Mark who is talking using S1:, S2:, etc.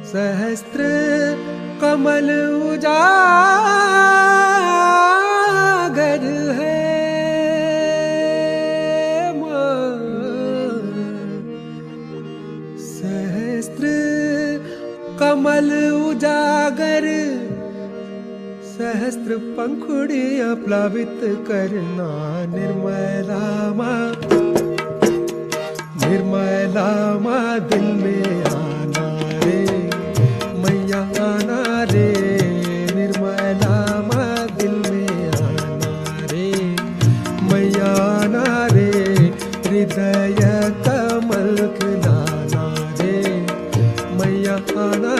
S1: सहस्त्र कमल उजागर है माँ। सहस्त्र कमल उजागर, सहस्त्र पंखुड़ियां प्लावित करना। निर्मला माँ, निर्मला माँ दिल में आना रे मैया, आना रे। निर्मला माँ दिल में आना रे मैया, आना रे। हृदय कमल खिलाना रे मैया, आना